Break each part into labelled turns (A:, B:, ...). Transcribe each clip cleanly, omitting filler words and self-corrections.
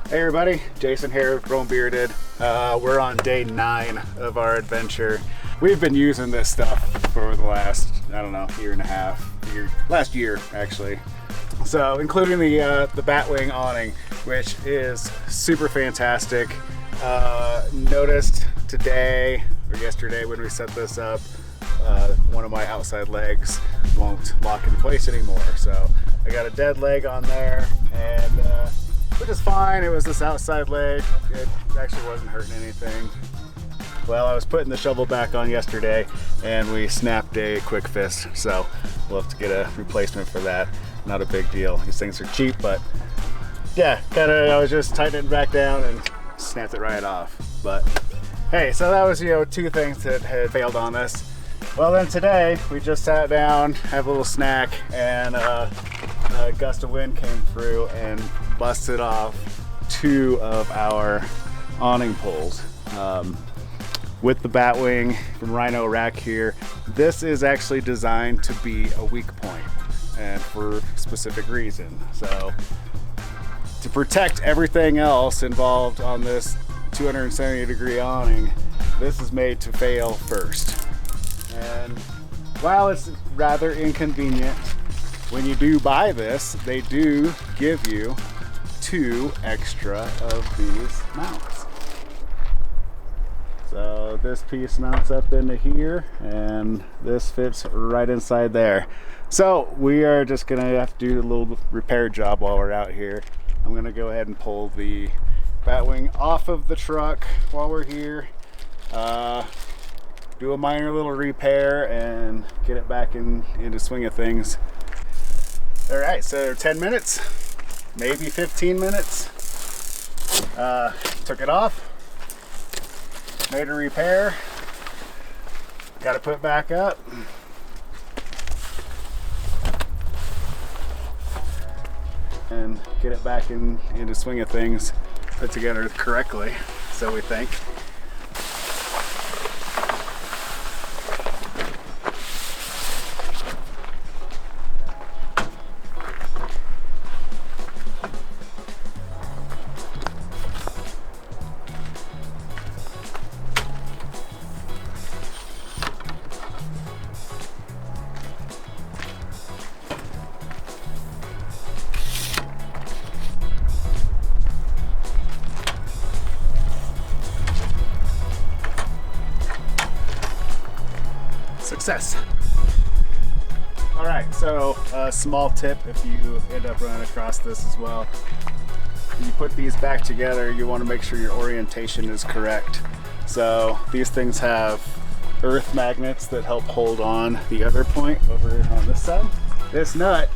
A: Hey everybody, Jason here, Grown Bearded. We're on day 9 of our adventure. We've been using this stuff for the last, I don't know, year and a half, last year actually. So including the Batwing awning, which is super fantastic. Noticed today or yesterday when we set this up, one of my outside legs won't lock in place anymore. So I got a dead leg on there, and which is fine. It was this outside leg. It actually wasn't hurting anything. Well, I was putting the shovel back on yesterday and we snapped a quick fist. So we'll have to get a replacement for that. Not a big deal. These things are cheap, but yeah, I was just tightening it back down and snapped it right off. But hey, so that was, two things that had failed on us. Well, then today we just sat down, had a little snack, and a gust of wind came through and busted off 2 of our awning poles. With the Batwing from Rhino rack here, this is actually designed to be a weak point, and for a specific reason. So to protect everything else involved on this 270-degree awning, this is made to fail first. And while it's rather inconvenient, when you do buy this, they do give you 2 extra of these mounts. So this piece mounts up into here, and this fits right inside there. So we are just gonna have to do a little repair job while we're out here. I'm gonna go ahead and pull the Batwing off of the truck while we're here. Do a minor little repair and get it back into swing of things. All right, so 10 minutes, maybe 15 minutes. Took it off, made a repair, got it put back up. And get it back into swing of things, put together correctly, so we think. Success. All right, so a small tip if you end up running across this as well. When you put these back together, you want to make sure your orientation is correct. So these things have earth magnets that help hold on the other point over on this side. This nut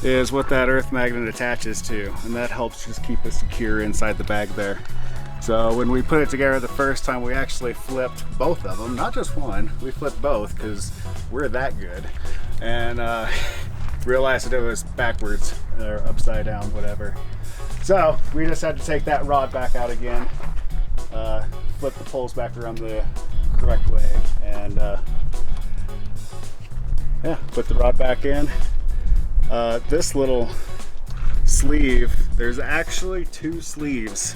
A: is what that earth magnet attaches to, and that helps just keep it secure inside the bag there. So when we put it together the first time, we actually flipped both of them, not just one. We flipped both because we're that good, and realized that it was backwards or upside down, whatever. So we just had to take that rod back out again, flip the poles back around the correct way, and yeah, put the rod back in. This little sleeve, there's actually 2 sleeves.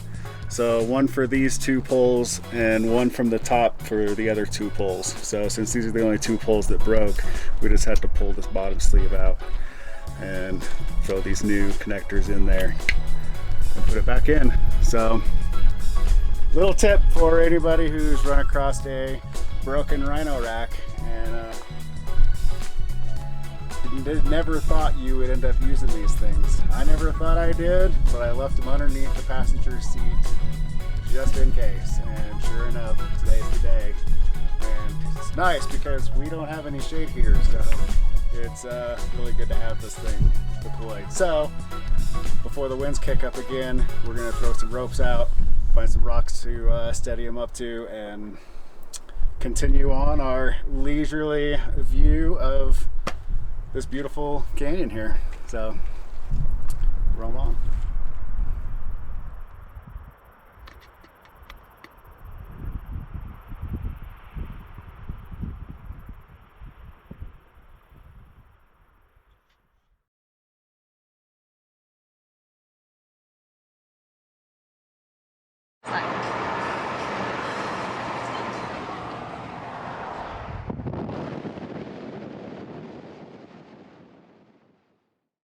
A: So one for these 2 poles and one from the top for the other 2 poles. So since these are the only 2 poles that broke, we just had to pull this bottom sleeve out and throw these new connectors in there and put it back in. So little tip for anybody who's run across a broken Rhino rack and never thought you would end up using these things. I never thought I did, but I left them underneath the passenger seat just in case, and sure enough, today's the day. And it's nice because we don't have any shade here, so it's really good to have this thing deployed. So before the winds kick up again, we're gonna throw some ropes out, find some rocks to steady them up to, and continue on our leisurely view of this beautiful canyon here. So roll on.